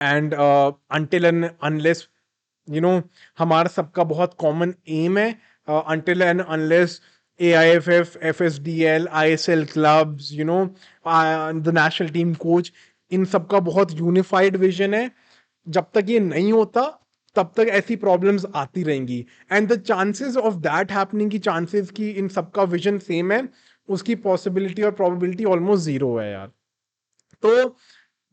And until and unless you know हमारा सबका बहुत कॉमन एम है, until and unless AIFF, FSDL, ISL clubs, the national team coach, इन सबका बहुत unified vision है. जब तक ये नहीं होता तब तक ऐसी प्रॉब्लम्स आती रहेंगी. And the chances of that happening की चांसेस की इन सबका विजन सेम है, उसकी पॉसिबिलिटी और प्रोबेबिलिटी ऑलमोस्ट जीरो है यार. तो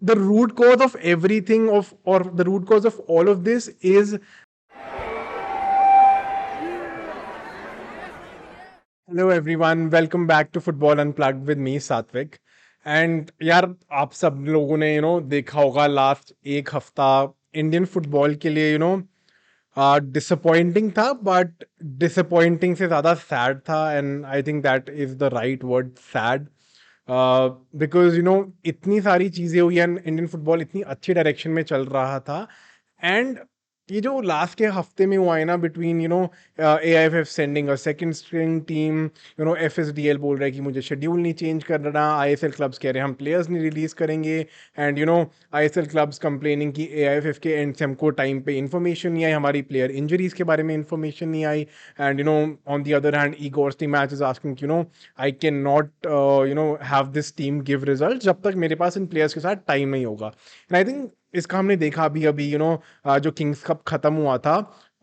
the root cause of everything of or the root cause of all of this is. Hello everyone, welcome back to Football Unplugged with me Satvik. And यार आप सब लोगों ने देखा होगा लास्ट एक हफ्ता इंडियन फुटबॉल के लिए डिसअपॉइंटिंग था, बट डिसअपॉइंटिंग से ज़्यादा सैड था. And I think that is the right word, sad. Because इतनी सारी चीज़ें हुई एंड इंडियन फुटबॉल इतनी अच्छी डायरेक्शन में चल रहा था. एंड ये जो लास्ट के हफ्ते में हुआ है ना, between AIFF sending a second string team, FSDL बोल रहा है कि मुझे शेड्यूल नहीं चेंज करना, ISL क्लब्स कह रहे हैं हम प्लेयर्स नहीं रिलीज करेंगे, एंड ISL क्लब्स कंप्लेनिंग कि AIFF के एंड से हमको टाइम पे इन्फॉर्मेशन नहीं आई, हमारी प्लेयर इंजरीज के बारे में इन्फॉर्मेशन नहीं आई. And on the other hand Igor Stimac is asking I can not have this team give result जब तक मेरे पास इन प्लेयर्स के साथ टाइम नहीं होगा. एंड आई थिंक इसका हमने देखा अभी अभी जो किंग्स कप खत्म हुआ था.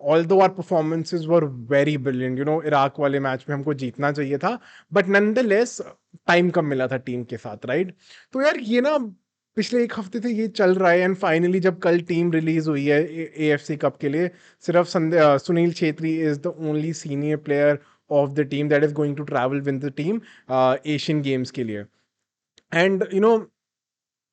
Although our performances were very brilliant, Iraq वाले मैच में हमको जीतना चाहिए था, बट नॉनदलेस टाइम कम मिला था टीम के साथ, राइट. तो यार ये ना पिछले एक हफ्ते से ये चल रहा है. एंड फाइनली जब कल टीम रिलीज हुई है AFC कप के लिए, सिर्फ Sunil Chhetri is the only senior player of the team that is going to travel with the team Asian games के लिए. And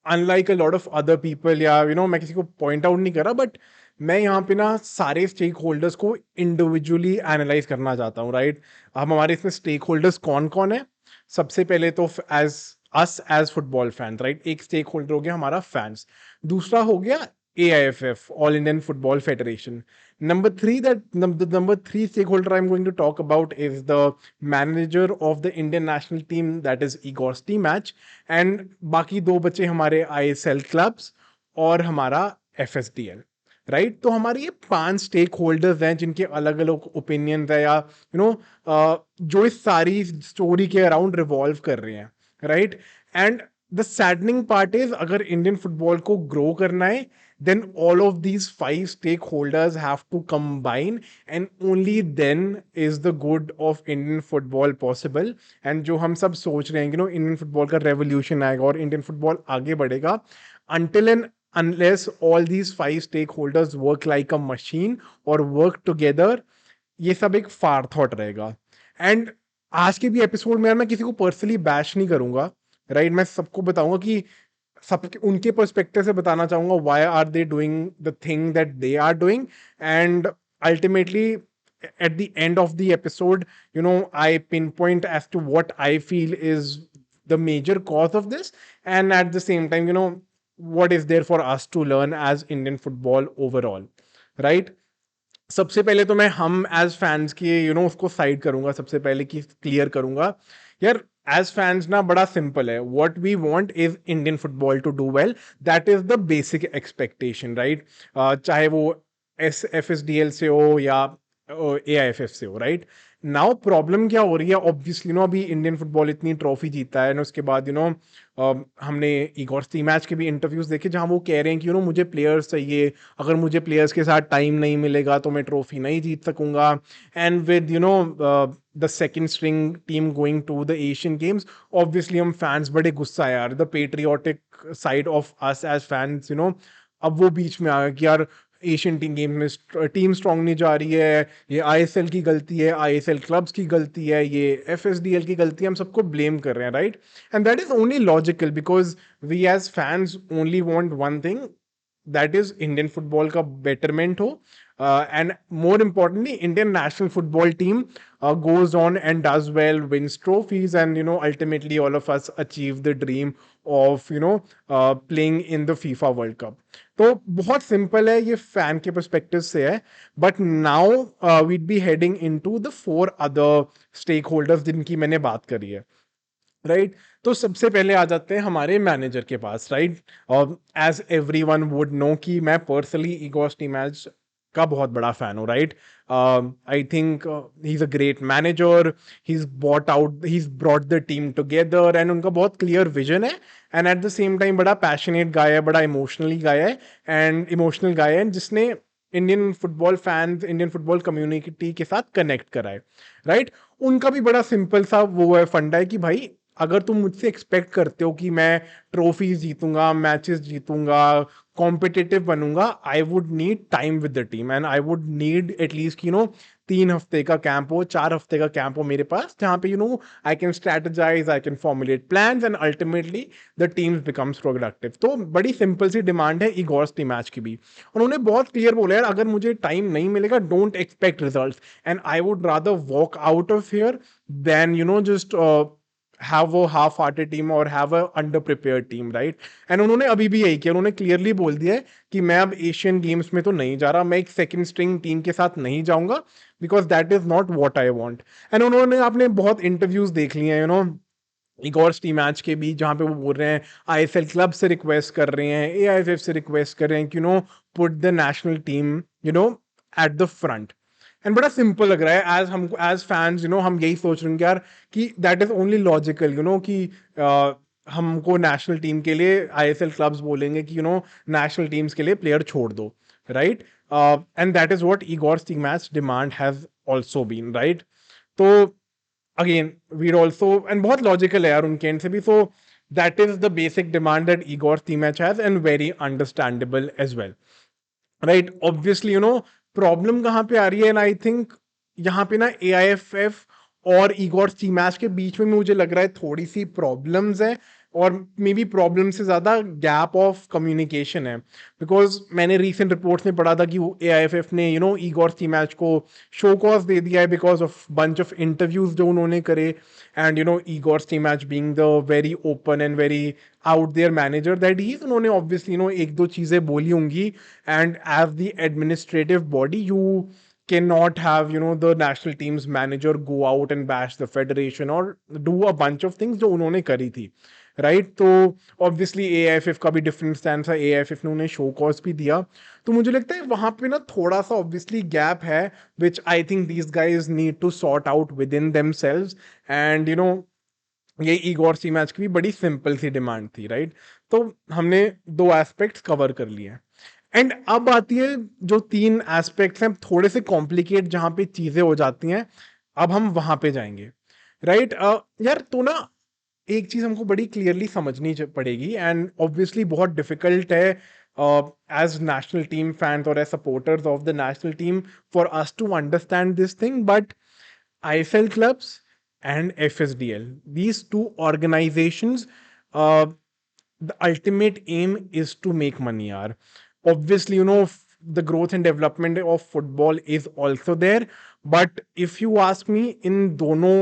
unlike a lot of other people, या मैं किसी को पॉइंट आउट नहीं कर रहा, बट मैं यहाँ पे ना सारे स्टेक होल्डर्स को इंडिविजुअली एनालाइज करना चाहता हूँ, राइट. हम हमारे इसमें स्टेक होल्डर्स कौन कौन है. सबसे पहले तो as us as football fans, right, एक स्टेक होल्डर हो गया हमारा फैंस. दूसरा हो गया AIFF, all Indian football federation. Number three stakeholder I'm going to talk about is the manager of the Indian national team, that is Igor Stimac. And बाकी दो बचे हमारे ISL क्लब्स और हमारा FSDL, राइट. तो हमारे ये 5 स्टेक होल्डर्स हैं जिनके अलग अलग ओपिनियंस है, या जो इस सारी स्टोरी के अराउंड रिवॉल्व कर रहे हैं, right. And the saddening part is, अगर इंडियन फुटबॉल को ग्रो करना है, then all of these 5 stakeholders have to combine, and only then is the good of Indian football possible. and जो हम सब सोच रहे हैं कि इंडियन फुटबॉल का रेवोल्यूशन आएगा और इंडियन फुटबॉल आगे बढ़ेगा, until and unless all these 5 stakeholders work like a machine or work together, ये सब एक फार थॉट रहेगा. एंड आज के भी एपिसोड में यार मैं किसी को पर्सनली बैश नहीं करूंगा, राइट. मैं सबको बताऊंगा कि सब उनके पर्सपेक्टिव से बताना चाहूंगा why are they doing the thing that they are doing. And ultimately at the end of the episode, I pinpoint as to what I feel is the major cause of this, and at the same time, what is there for us to learn as Indian football overall, right. सबसे पहले तो मैं हम as fans की उसको side करूंगा, सबसे पहले की क्लियर करूंगा. यार एज फैंस ना बड़ा सिंपल है, what we want is Indian football to do well. That is the basic expectation, right. चाहे वो FSDL से हो या AIFF से हो, राइट. नाउ प्रॉब्लम क्या हो रही है, ऑब्वियसली अभी इंडियन फुटबॉल इतनी ट्रॉफी जीता है ना, उसके बाद हमने इगोर स्टीमैच के भी इंटरव्यूज देखे जहां वो कह रहे हैं कि मुझे प्लेयर्स चाहिए, अगर मुझे प्लेयर्स के साथ टाइम नहीं मिलेगा तो मैं ट्रॉफी नहीं जीत सकूंगा. And with the second string team going to the Asian Games, obviously हम फैंस बड़े गुस्सा है यार, the patriotic side of us as fans, अब वो बीच में आ गया कि यार एशियन टीम गेम में टीम स्ट्रांग नहीं जा रही है, ये ISL की गलती है, ISL क्लब्स की गलती है, ये FSDL की गलती है, हम सबको ब्लेम कर रहे हैं, right. And that is only logical because we as fans only want one thing, that is Indian football का बेटरमेंट हो. And more importantly, Indian national football team goes on and does well, wins trophies, and ultimately all of us achieve the dream of playing in the FIFA World Cup. तो बहुत simple है, ये fan के perspective से है. But now we'd be heading into the 4 other stakeholders जिनकी मैंने बात करी है. राइट। तो सबसे पहले आ जाते हैं हमारे मैनेजर के पास, राइट। और as everyone would know कि मैं पर्सनली इगोर स्टीमैच का बहुत बड़ा फैन हूँ, right. I think he is a great manager. He is brought the team together and उनका बहुत क्लियर विजन है। And eight the same time बड़ा पैशनेट गाय है, बड़ा इमोशनली गाय है, एंड इमोशनल गाय है जिसने Indian football fans, Indian football community के साथ कनेक्ट करा है, राइट। उनका भी बड़ा सिंपल सा वो है फंडा है कि भाई अगर तुम मुझसे एक्सपेक्ट करते हो कि मैं ट्रॉफीज जीतूंगा, मैचेस जीतूंगा, कॉम्पिटिटिव बनूंगा, I would need time with the team and I would need at least 3 हफ्ते का कैंप हो, 4 हफ्ते का कैंप हो मेरे पास, जहां पे I can strategise, I can formulate plans and ultimately the teams becomes productive. तो बड़ी सिंपल सी डिमांड है इगोर टीमैच की भी। उन्होंने बहुत क्लियर बोला यार, अगर मुझे टाइम नहीं मिलेगा, don't expect results and I would rather walk out of here than just have a half hearted team or have a under prepared team, right। And उन्होंने अभी भी यही किया, उन्होंने क्लियरली बोल दिया है कि मैं अब एशियन गेम्स में तो नहीं जा रहा, मैं एक सेकंड स्ट्रिंग टीम के साथ नहीं जाऊंगा, because that is not what I want. And उन्होंने, आपने बहुत इंटरव्यूज देख लिए हैं इगोर टी मैच के बीच, जहां पे वो बोल रहे हैं आईएसएल क्लब से रिक्वेस्ट कर रहे हैं, एआईएफएफ से रिक्वेस्ट कर रहे हैं कि put the national team at the front. And बड़ा सिंपल लग रहा है, एज हमको एज फैंस हम यही सोच रहे हैं कि यार कि दैट इज ओनली लॉजिकल, कि हमको नेशनल टीम के लिए आईएसएल क्लब्स बोलेंगे कि नेशनल टीम्स के लिए प्लेयर छोड़ दो, right. And that is what Igor Stimac demand has also been, right. तो अगेन वीर ऑल्सो, एंड बहुत लॉजिकल है यार उनके एंड से भी, so that is the basic demand that Igor Stimac has and very understandable as well, right. Obviously problem कहाँ पे आ रही है, एंड आई थिंक यहाँ पे ना एआईएफएफ और इगोर टी मैच के बीच में मुझे लग रहा है थोड़ी सी प्रॉब्लम्स है, और मे बी प्रॉब्लम से ज्यादा गैप ऑफ कम्युनिकेशन है। बिकॉज मैंने रीसेंट रिपोर्ट्स में पढ़ा था कि एआईएफएफ ने इगोर टी मैच को शो कॉज दे दिया है because of bunch of interviews जो उन्होंने करे, and Igor Stimac being the very open and very out there manager that he, उन्होंने ऑब्वियसली एक दो चीजें बोली होंगी, and as the administrative body you cannot have the national team's manager go out and bash the federation or do a bunch of things जो उन्होंने करी थी, राइट। तो ऑब्वियसली एआईएफएफ का भी डिफरेंट स्टैंड था, एआईएफएफ ने उन्हें शो कॉज भी दिया। तो मुझे लगता है वहां पे ना थोड़ा सा ऑब्वियसली गैप है, which I think these guys need to sort out within themselves. And ये इगोर सी मैच की भी बड़ी सिंपल सी डिमांड थी, राइट। तो हमने दो एस्पेक्ट्स कवर कर लिए। एंड अब आती है जो तीन एस्पेक्ट्स हैं थोड़े से कॉम्प्लिकेट, जहां पे चीजें हो जाती हैं, अब हम वहां पे जाएंगे, राइट। यार तो ना एक चीज हमको बड़ी क्लियरली समझनी पड़ेगी, एंड ऑब्वियसली बहुत डिफिकल्ट है एज नेशनल टीम फैंस और as supporters of the national team for us to understand this thing, but ISL clubs and FSDL, these two organizations, the ultimate aim is to make money, yaar. Obviously the growth and development of football is also there, but if you ask me, in dono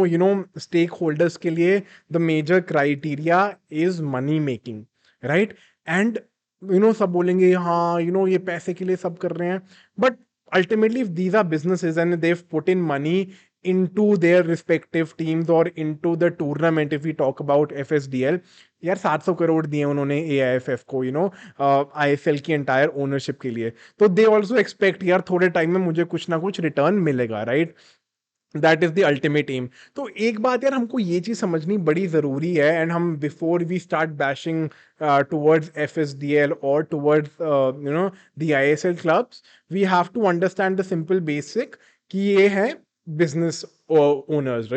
stakeholders ke liye the major criteria is money making, right। And सब बोलेंगे हाँ ये पैसे के लिए सब कर रहे हैं, but ultimately if these are businesses and they've put in money into their respective teams or into the tournament, if we talk about FSDL, यार 700 करोड़ दिए उन्होंने एआईएफएफ को आईएसएल की एंटायर ओनरशिप के लिए, तो दे ऑल्सो एक्सपेक्ट यार थोड़े टाइम में मुझे कुछ ना कुछ रिटर्न मिलेगा, right. That is the ultimate aim. तो एक बात यार हमको ये चीज समझनी बड़ी जरूरी है, एंड हम before we start bashing towards FSDL और towards the ISL clubs, we have to understand the simple basic कि ये है business owners,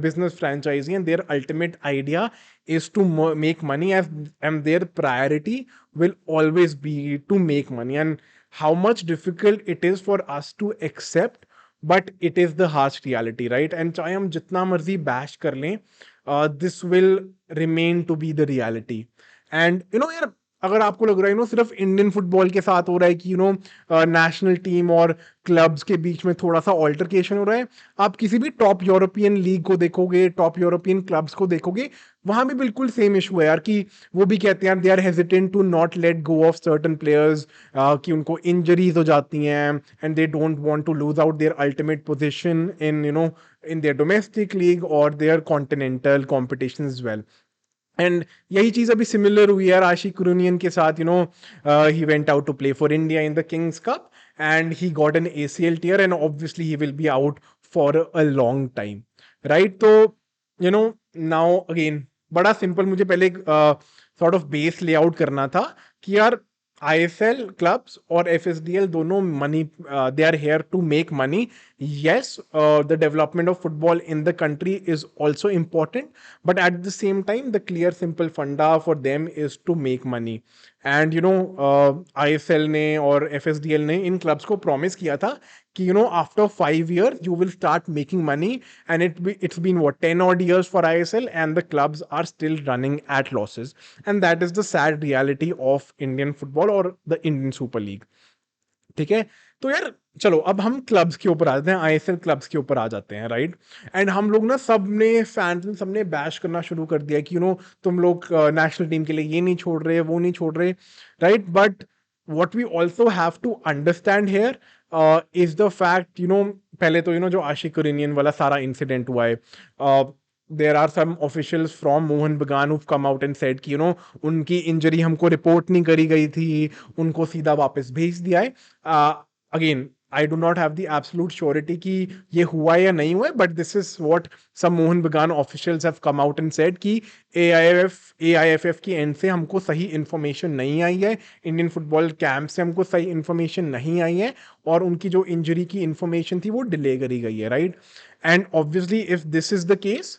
business franchisee, and their ultimate idea is to make money, and their priority will always be to make money, and how much difficult it is for us to accept, but it is the harsh reality, right। and चाहे हम जितना मर्जी bash कर लें, this will remain to be the reality। and यार अगर आपको लग रहा है सिर्फ इंडियन फुटबॉल के साथ हो रहा है कि नेशनल टीम और क्लब्स के बीच में थोड़ा सा ऑल्टरकेशन हो रहा है, आप किसी भी टॉप यूरोपियन लीग को देखोगे, टॉप यूरोपियन क्लब्स को देखोगे, वहां भी बिल्कुल सेम इशू है यार, कि वो भी कहते हैं they are hesitant to not let go of certain players, कि उनको इंजरीज हो जाती हैं and they don't want to lose out their ultimate position in in their domestic league और their continental competition as well. And यही चीज अभी similar हुई यार आशिक कुरुनियन के साथ, he went out to play for India in the King's Cup and he got an ACL tear and obviously he will be out for a long time, right? तो now again बड़ा simple, मुझे पहले sort of base layout करना था कि यार ISL clubs और FSDL दोनों money, they are here to make money. Yes, the development of football in the country is also important, but at the same time, the clear, simple funda for them is to make money. And ISL ने और FSDL ने इन clubs को promise किया था कि after 5 years you will start making money, and it's been what 10 odd years for ISL and the clubs are still running at losses, and that is the sad reality of Indian football or the Indian Super League. ठीक है, तो यार चलो अब हम clubs के ऊपर आ जाते हैं, ISL क्लब्स के ऊपर आ जाते हैं, राइट? एंड हम लोग ना सबने फैंस ने सबने बैश करना शुरू कर दिया कि तुम लोग नेशनल टीम के लिए ये नहीं छोड़ रहे, वो नहीं छोड़ रहे, right? But what we also have to understand here is the fact, पहले तो जो आशिक कुरिनियन वाला सारा इंसिडेंट हुआ है, there are some officials from Mohan Bagan who've come out and said कि उनकी इंजरी हमको रिपोर्ट नहीं करी गई थी, उनको सीधा वापस भेज दिया है. Again I do not have the absolute surety कि ये हुआ या नहीं हुआ, but this is what some Mohan Bagan officials have come out and said कि AIFF की एंड से हमको सही इंफॉर्मेशन नहीं आई है, इंडियन फुटबॉल कैंप से हमको सही इंफॉर्मेशन नहीं आई है, और उनकी जो इंजरी की इंफॉर्मेशन थी वो डिले करी गई है, right? And obviously, if this is the case,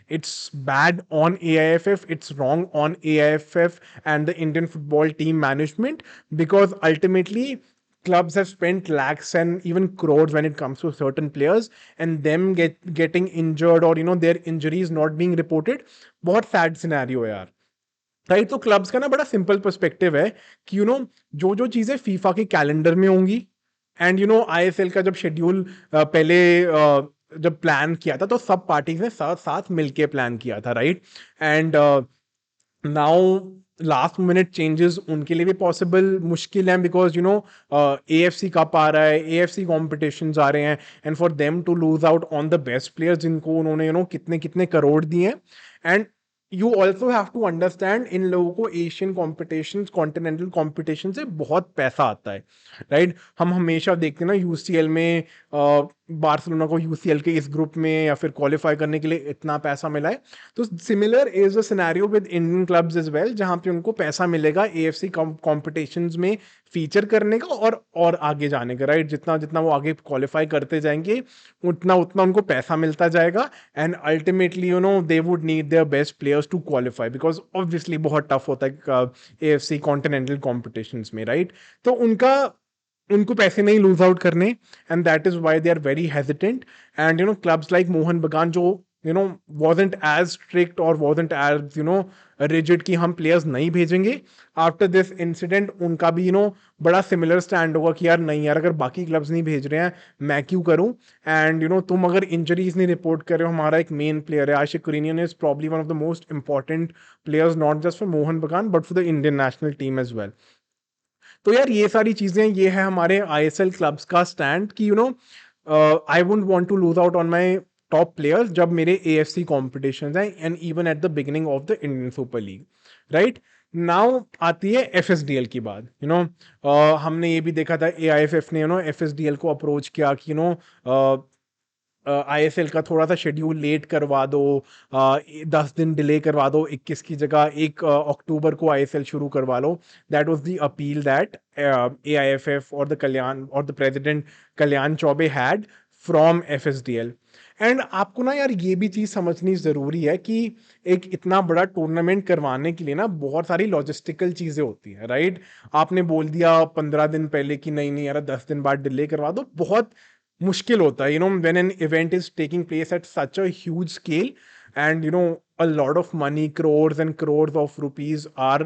it's bad on AIFF, it's wrong on AIFF and the Indian football team management, because ultimately clubs have spent lakhs and even crores when it comes to certain players, and them getting injured or their injuries not being reported. बहुत sad scenario है यार, right? तो clubs का ना बड़ा simple perspective है कि जो जो चीजें फीफा के कैलेंडर में होंगी, एंड ISL का जब शेड्यूल पहले जब प्लान किया था तो सब पार्टीज ने साथ साथ मिलके प्लान किया था, right? And now last minute changes उनके लिए भी पॉसिबल मुश्किल है, बिकॉज AFC कप आ रहा है, AFC कॉम्पिटिशन्स आ रहे हैं, and for them to lose out on the best players जिनको उन्होंने कितने कितने करोड़ दिए हैं. And you also have to understand इन लोगों को एशियन कॉम्पिटिशन, कॉन्टिनेंटल कॉम्पिटिशन से बहुत पैसा आता है, राइट? हम हमेशा देखते हैं ना UCL में बार्सिलोना को UCL के इस ग्रुप में या फिर क्वालिफाई करने के लिए इतना पैसा मिला है. तो similar is a scenario with Indian clubs as well, जहां पे उनको पैसा मिलेगा AFC कॉम्पिटिशन्स में फीचर करने का और आगे जाने का, राइट? जितना जितना वो आगे क्वालिफाई करते जाएंगे उतना उतना उनको पैसा मिलता जाएगा, and ultimately they would need their best players to qualify, because obviously बहुत टफ होता है AFC कॉन्टिनेंटल कॉम्पिटिशन्स में, राइट? तो उनको पैसे नहीं लूज आउट करने, and that is why they are very hesitant. And clubs like Mohan बगान जो wasn't as strict or wasn't as rigid कि हम प्लेयर्स नहीं भेजेंगे, आफ्टर दिस इंसिडेंट उनका भी बड़ा सिमिलर स्टैंड होगा कि यार नहीं यार, अगर बाकी क्लब्स नहीं भेज रहे हैं मैं क्यों करूं? एंड तुम अगर इंजरीज नहीं रिपोर्ट कर रहे हो, हमारा एक मेन प्लेयर है Ashique Kuruniyan is probably one of the most important players, not just for Mohun Bagan but for the Indian national team as well. तो यार ये सारी चीजें, ये है हमारे ISL क्लब्स का स्टैंड कि I wouldn't want to lose out on my top players जब मेरे AFC कॉम्पिटिशन्स हैं, and even at the beginning of the Indian Super League, right? Now आती है FSDL की बात. हमने ये भी देखा था AIFF ने FSDL को अप्रोच किया कि ISL का थोड़ा सा शेड्यूल लेट करवा दो, 10 दिन डिले करवा दो, 21 की जगह 1 अक्टूबर को ISL शुरू करवा लो. That was the appeal that AIFF और द कल्याण और the president Kalyan Chaubey had from FSDL. And आपको ना यार ये भी चीज समझनी जरूरी है कि एक इतना बड़ा टूर्नामेंट करवाने के लिए ना बहुत सारी लॉजिस्टिकल चीजें होती हैं, राइट? आपने बोल दिया 15 दिन पहले कि नहीं नहीं यार 10 दिन बाद डिले करवा दो, बहुत मुश्किल होता है when an event is taking place at such a huge scale, and a lot of money, crores and crores of rupees are,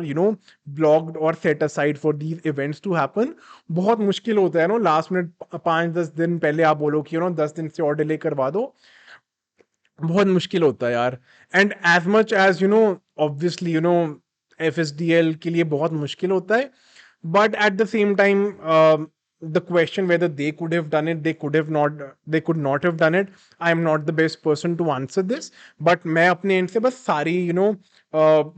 blocked or set aside for these events to happen. बहुत मुश्किल होता है last minute 5-10 दिन पहले आप बोलो कि 10 दिन से और डिले करवा दो, बहुत मुश्किल होता है यार. And as much as obviously FSDL के लिए बहुत मुश्किल होता है, but at the same time, the question whether they could have done it, they could not have done it. I am not the best person to answer this, but मैं अपने end से बस सारी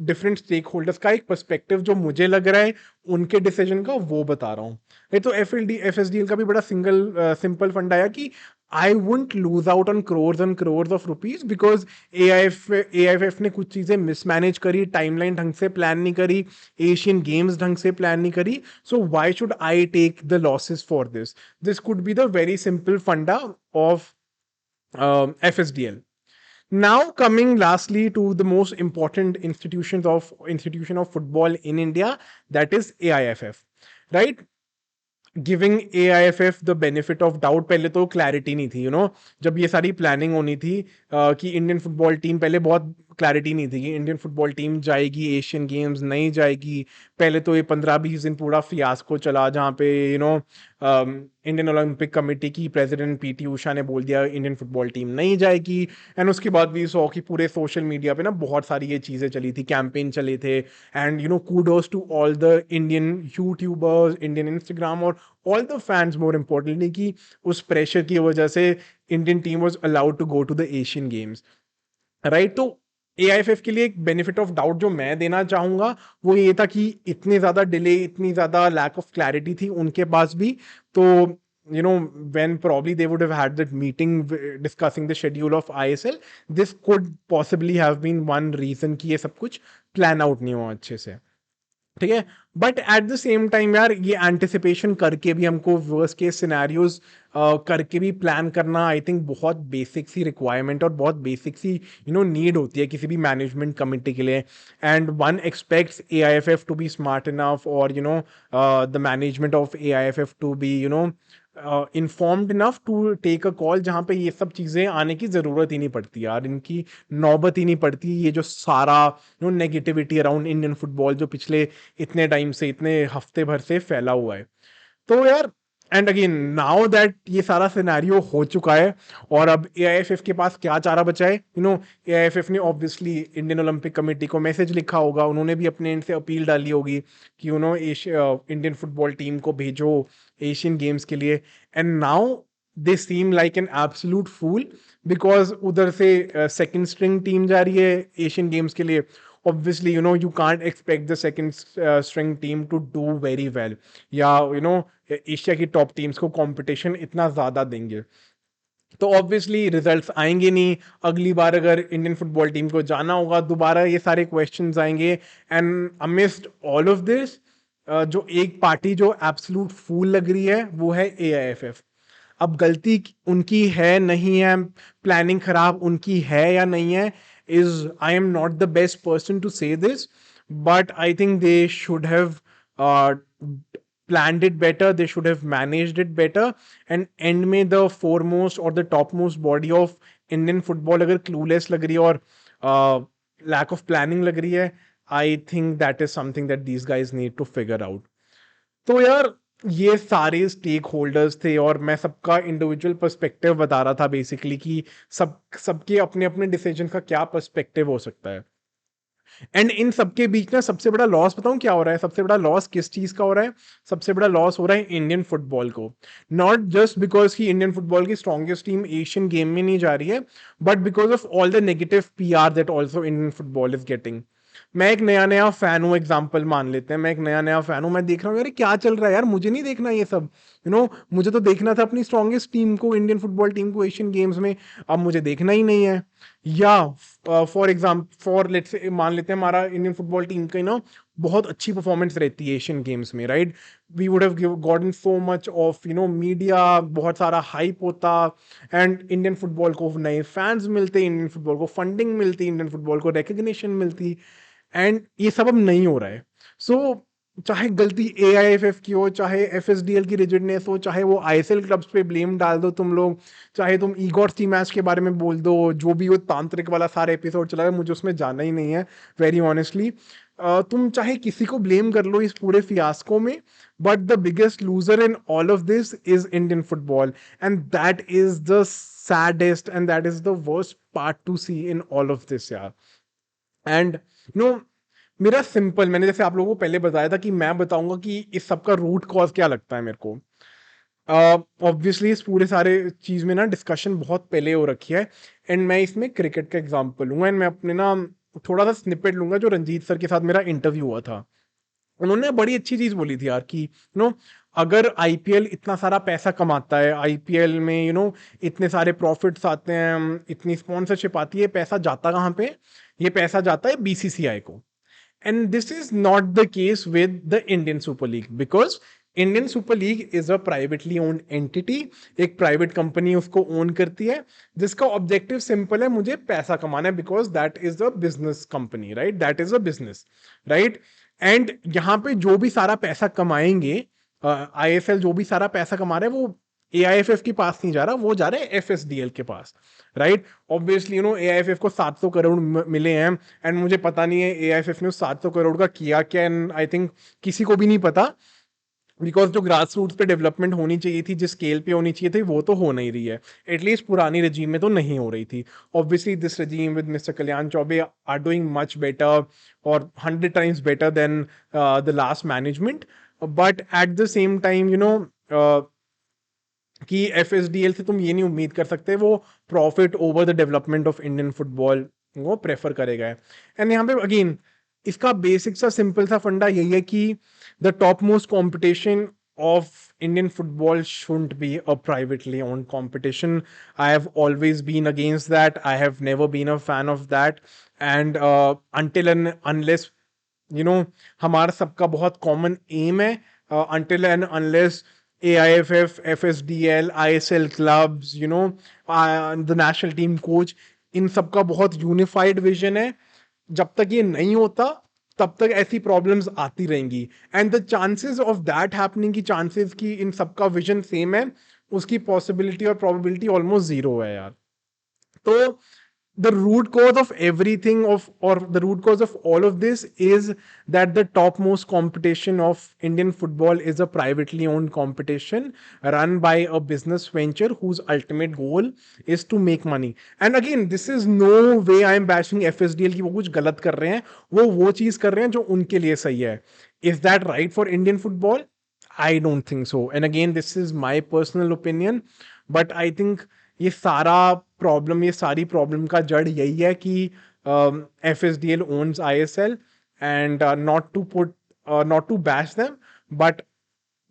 different stakeholders का एक perspective जो मुझे लग रहा है उनके decision का वो बता रहा हूँ. ये तो FSDL का भी बड़ा simple फंड आया कि I wouldn't lose out on crores and crores of rupees because AIFF ने कुछ चीजें मिसमैनेज करी, टाइमलाइन ढंग से प्लान नहीं करी, एशियन गेम्स ढंग से प्लान नहीं करी. So why should I take the losses for this? This could be the very simple funda of FSDL. Now coming lastly to the most important institution of football in India, that is AIFF, right? Giving AIFF the benefit of doubt. पहले तो clarity नहीं थी, जब ये सारी planning होनी थी कि इंडियन फुटबॉल टीम, पहले बहुत क्लैरिटी नहीं थी कि इंडियन फुटबॉल टीम जाएगी एशियन गेम्स नहीं जाएगी. पहले तो ये 15-20 दिन पूरा फियास्को चला जहाँ पे इंडियन ओलंपिक कमेटी की प्रेसिडेंट PT उषा ने बोल दिया इंडियन फुटबॉल टीम नहीं जाएगी. एंड उसके बाद भी सौ कि पूरे सोशल मीडिया पे ना बहुत सारी ये चीज़ें चली थी, कैंपेन चले थे. And kudos to all the Indian YouTubers, Indian Instagram और all the fans more importantly कि उस प्रेशर की वजह से Indian team was allowed to go to the Asian Games, right? तो AIFF के लिए एक बेनिफिट ऑफ डाउट जो मैं देना चाहूंगा वो ये था कि इतनी ज्यादा डिले, इतनी ज्यादा लैक ऑफ क्लैरिटी थी उनके पास भी. तो when probably they would have had that meeting discussing the schedule of ISL, this could possibly have been one reason कि ये सब कुछ प्लान आउट नहीं हुआ अच्छे से, ठीक है. But at the same time यार ये एंटिसिपेशन करके भी हमको वर्स्ट केस सिनेरियोज करके भी प्लान करना आई थिंक बहुत बेसिक सी रिक्वायरमेंट और बहुत बेसिक सी नीड होती है किसी भी मैनेजमेंट कमिटी के लिए. And one expects AIFF to be smart enough और the management of AIFF to be informed enough to take a call जहाँ पे ये सब चीज़ें आने की ज़रूरत ही नहीं पड़ती यार, इनकी नौबत ही नहीं पड़ती. ये जो सारा नेगेटिविटी अराउंड इंडियन फुटबॉल जो पिछले इतने टाइम से, इतने हफ्ते भर से फैला हुआ है. तो यार एंड अगेन नाउ दैट ये सारा सिनेरियो हो चुका है और अब AIFF के पास क्या चारा बचा है. AIFF ने ऑब्वियसली इंडियन ओलंपिक कमेटी को मैसेज लिखा होगा, उन्होंने भी अपने एंड से अपील डाली होगी कि इंडियन फुटबॉल टीम को भेजो एशियन गेम्स के लिए. And now they seem like an absolute fool because उधर से सेकंड स्ट्रिंग टीम जा रही है एशियन गेम्स के लिए. Obviously you can't expect the second string team to do very well, या एशिया की टॉप टीम्स को कंपटीशन इतना ज्यादा देंगे तो ऑब्वियसली रिजल्ट्स आएंगे नहीं. अगली बार अगर इंडियन फुटबॉल टीम को जाना होगा दोबारा ये सारे क्वेश्चंस आएंगे. And amidst all of this जो एक पार्टी जो एब्सोल्यूट फूल लग रही है वो है AIFF. अब गलती उनकी है नहीं है, प्लानिंग खराब उनकी है या नहीं है, is I am not the best person to say this, but I think they should have planned it better, they should have managed it better. And end में the foremost or the topmost body of Indian football अगर clueless लग रही है और lack of planning लग रही है, I think that is something that these guys need to figure out. तो यार ये सारे स्टेक होल्डर्स थे और मैं सबका इंडिविजुअल पर्सपेक्टिव बता रहा था बेसिकली कि सबके अपने अपने डिसीजन का क्या पर्सपेक्टिव हो सकता है. एंड इन सबके बीच ना सबसे बड़ा लॉस बताऊं क्या हो रहा है? सबसे बड़ा लॉस किस चीज का हो रहा है? सबसे बड़ा लॉस हो रहा है इंडियन फुटबॉल को. नॉट जस्ट बिकॉज की इंडियन फुटबॉल की स्ट्रॉन्गेस्ट टीम एशियन गेम में नहीं जा रही है, but because of all the negative PR that also Indian football is getting. मैं एक नया नया फैन हूँ, एग्जाम्पल मान लेते हैं, मैं एक नया नया फैन हूँ, मैं देख रहा हूँ यार क्या चल रहा है यार, मुझे नहीं देखना ये सब. मुझे तो देखना था अपनी स्ट्रॉन्गेस्ट टीम को, इंडियन फुटबॉल टीम को एशियन गेम्स में. अब मुझे देखना ही नहीं है. या फॉर लेट्स से मान लेते हैं हमारा इंडियन फुटबॉल टीम का बहुत अच्छी परफॉर्मेंस रहती है एशियन गेम्स में, right? We would have gotten so much of media, बहुत सारा हाइप होता. एंड इंडियन फुटबॉल को नए फैंस मिलते, इंडियन फुटबॉल को फंडिंग मिलती, इंडियन फुटबॉल को रिकग्निशन मिलती. एंड ये सब अब नहीं हो रहा है. सो चाहे गलती एआईएफएफ की हो, चाहे एफएसडीएल की रिजिडनेस हो, चाहे वो आईएसएल क्लब्स पे ब्लेम डाल दो तुम लोग, चाहे तुम ईगोर टी मैच के बारे में बोल दो, जो भी वो तांत्रिक वाला सारा एपिसोड चला है, मुझे उसमें जाना ही नहीं है वेरी ऑनेस्टली। तुम चाहे किसी को ब्लेम कर लो इस पूरे फियास्को में, but the biggest loser in all of this is Indian football, and that is the saddest and that is the worst part to see in all of this यार। एंड मेरा सिंपल, मैंने जैसे आप लोगों को पहले बताया था कि मैं बताऊंगा कि इस सब का रूट कॉज क्या लगता है मेरे को। ऑब्वियसली इस पूरे सारे चीज में ना डिस्कशन बहुत पहले हो रखी है, एंड मैं इसमें क्रिकेट का एग्जांपल लूंगा, एंड मैं अपने ना थोड़ा सा स्निपेट लूंगा जो रंजीत सर के साथ मेरा इंटरव्यू हुआ था। उन्होंने बड़ी अच्छी चीज बोली थी यार कि अगर आईपीएल इतना सारा पैसा कमाता है, आईपीएल में इतने सारे प्रॉफिट्स आते हैं, इतनी स्पॉन्सरशिप आती है, पैसा जाता कहाँ पे? ये पैसा जाता है बीसीसीआई को। And this is not the case with the Indian Super League because Indian Super League is a privately owned entity. एक प्राइवेट कंपनी उसको ओन करती है, जिसका ऑब्जेक्टिव सिंपल है, मुझे पैसा कमाना है, because that is a business company, right? That is a business, right? And यहाँ पे जो भी सारा पैसा कमाएंगे, आईएसएल जो भी सारा पैसा कमा रहे हैं, वो एआईएफएफ के पास नहीं जा रहा, वो जा रहे हैं एफएसडीएल के पास, राइट? ऑब्वियसली एआईएफएफ को 700 करोड़ मिले हैं, एंड मुझे पता नहीं है एआईएफएफ ने उस 700 करोड़ का किया क्या, एंड आई थिंक किसी को भी नहीं पता, बिकॉज जो ग्रास रूट्स पे डेवलपमेंट होनी चाहिए थी, जिस स्केल पे होनी चाहिए थी, वो तो हो नहीं रही है, एटलीस्ट पुरानी रजीम में तो नहीं हो रही थी। Obviously this regime with mister Kalyan Chaubey are doing much better, और 100 times better than the last management, but at the same time कि एफएसडीएल से तुम ये नहीं उम्मीद कर सकते वो profit over the development of Indian football वो प्रेफर करेगा। एंड यहाँ पे अगेन इसका बेसिक सा सिंपल सा फंडा यही है कि the top most competition of Indian football shouldn't be a privately owned competition. I have always been against that. I have never been a fan of that. And until and unless हमारा सबका बहुत common M है, until and unless AIFF, FSDL, ISL clubs, the national team coach, इन सबका बहुत unified vision है, जब तक ये नहीं होता तब तक ऐसी प्रॉब्लम्स आती रहेंगी, and the chances of that happening की चांसेस कि इन सबका विजन सेम है, उसकी पॉसिबिलिटी और प्रोबेबिलिटी ऑलमोस्ट जीरो है यार। तो the root cause of everything or the root cause of all of this is that the topmost competition of Indian football is a privately owned competition run by a business venture whose ultimate goal is to make money. And again, this is no way I am bashing FSDL कि वो कुछ गलत कर रहे हैं, वो चीज कर रहे हैं जो उनके लिए सही है। Is that right for Indian football? I don't think so. And again, this is my personal opinion, but I think ये सारी प्रॉब्लम का जड़ यही है कि FSDL owns ISL, and not to bash them, but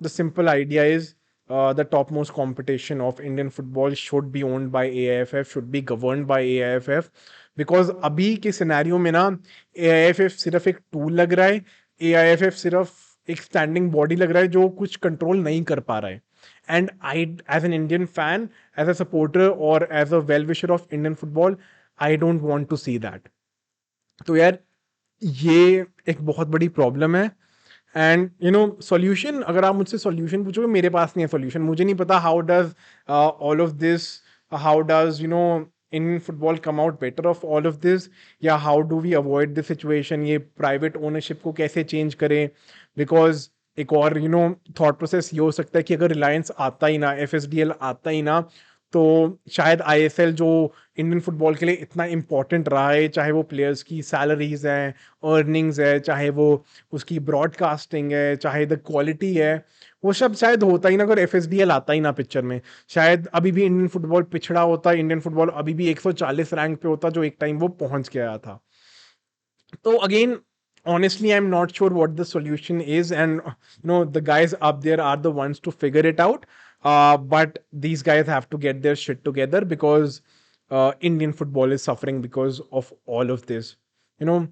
the simple idea is the topmost competition of Indian football should be owned by AIFF, should be governed by AIFF, because अभी के scenario में ना AIFF सिर्फ एक tool लग रहा है, AIFF सिर्फ एक स्टैंडिंग बॉडी लग रहा है जो कुछ कंट्रोल नहीं कर पा रहा है। And I, as an Indian fan, as a supporter or as a well-wisher of Indian football, I don't want to see that. तो यार ये एक बहुत बड़ी प्रॉब्लम है, एंड सॉल्यूशन, अगर आप मुझसे सॉल्यूशन पूछोगे, मेरे पास नहीं है सॉल्यूशन। मुझे नहीं पता how does all of this, how does Indian football come out better off all of this, या how do we avoid this situation, ये प्राइवेट ओनरशिप को कैसे चेंज करें। बिकॉज एक और थॉट प्रोसेस ये हो सकता है कि अगर रिलायंस आता ही ना, एफएसडीएल आता ही ना, तो शायद आईएसएल जो इंडियन फुटबॉल के लिए इतना इंपॉर्टेंट रहा है, चाहे वो प्लेयर्स की सैलरीज हैं, अर्निंग्स है, चाहे वो उसकी ब्रॉडकास्टिंग है, चाहे द क्वालिटी है, वो सब शायद होता ही ना अगर एफएसडीएल आता ही ना पिक्चर में। शायद अभी भी इंडियन फुटबॉल पिछड़ा होता, इंडियन फुटबॉल अभी भी 140 रैंक पे होता, जो एक टाइम वो पहुंच गया था। तो again, honestly, I'm not sure what the solution is, and the guys up there are the ones to figure it out, but these guys have to get their shit together, because Indian football is suffering because of all of this. you know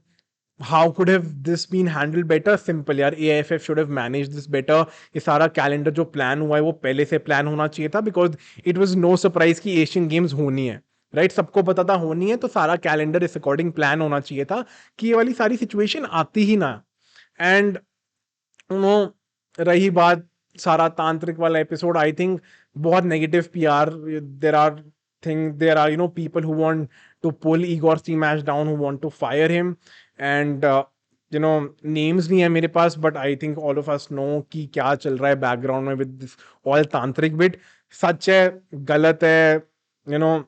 how could have this been handled better? Simple यार, AIFF should have managed this better. ये सारा calendar जो plan हुआ है वो पहले से plan होना चाहिए था, because it was no surprise कि एशियन गेम्स होनी है, राइट? सबको पता था होनी है, तो सारा कैलेंडर इस अकॉर्डिंग प्लान होना चाहिए था कि ये वाली सारी सिचुएशन आती ही ना। एंड नो रही बात सारा तांत्रिक वाला एपिसोड, आई थिंक बहुत negative PR, there are people who want to pull Igor Stimac down, who want to fire him, and names नहीं है मेरे पास, but I think all of us know कि क्या चल रहा है बैकग्राउंड में with this all tantrik bit. सच है, गलत है, no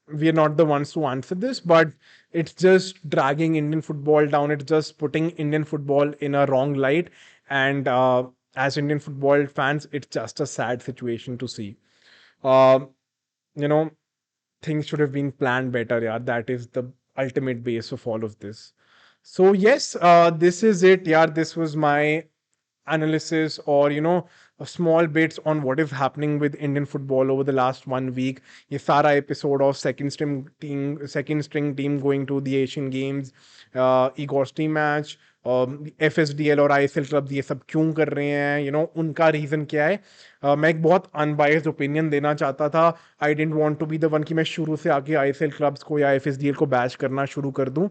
we are not the ones to answer this, but it's just dragging Indian football down. It's just putting Indian football in a wrong light. And as Indian football fans, it's just a sad situation to see. Um, you know, things should have been planned better. Yeah, that is the ultimate base of all of this. So yes, this is it. Yeah, this was my analysis, or a small bits on what is happening with Indian football over the last 1 week. ये सारा episode of second string team going to the Asian Games, Igor match, FSDL और ISL clubs ये सब क्यों कर रहे हैं, उनका रीजन क्या है। मैं एक बहुत अनबायस्ड ओपिनियन देना चाहता था। I don't want to be the one कि मैं शुरू से आके ISL क्लब्स को या FSDL को बैच करना शुरू कर दूं।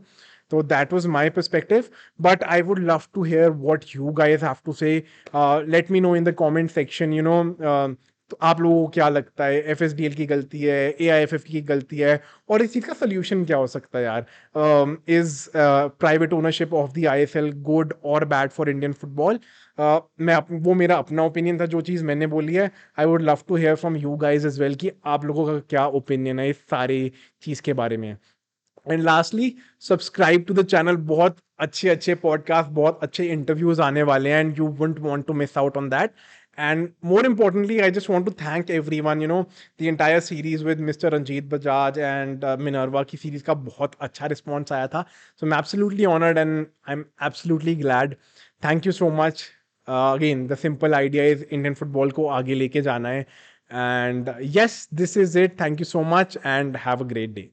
So that was my perspective, but I would love to hear what you guys have to say. Let me know in the comment section, तो आप लोगों को क्या लगता है, FSDL की गलती है, AIFF की गलती है, और इस चीज़ का सोल्यूशन क्या हो सकता है यार। Is private ownership of the ISL good और बैड फॉर इंडियन फुटबॉल? वो मेरा अपना ओपिनियन था, जो चीज़ मैंने बोली है। I would love to hear from you guys as well कि आप लोगों का क्या ओपिनियन है इस सारी चीज़ के बारे में। And lastly, subscribe to the channel, बहुत अच्छे अच्छे पॉडकास्ट, बहुत अच्छे इंटरव्यूज आने वाले हैं, and you wouldn't want to miss out on that. And more importantly, I just want to thank everyone, the entire series with Mr. Ranjit Bajaj and Minerva की series का बहुत अच्छा रिस्पॉन्स आया था। सो मैं absolutely honoured and I am absolutely glad. Thank you so much. Again the simple idea is Indian football को आगे लेके जाना है। And yes, this is it. Thank you so much and have a great day.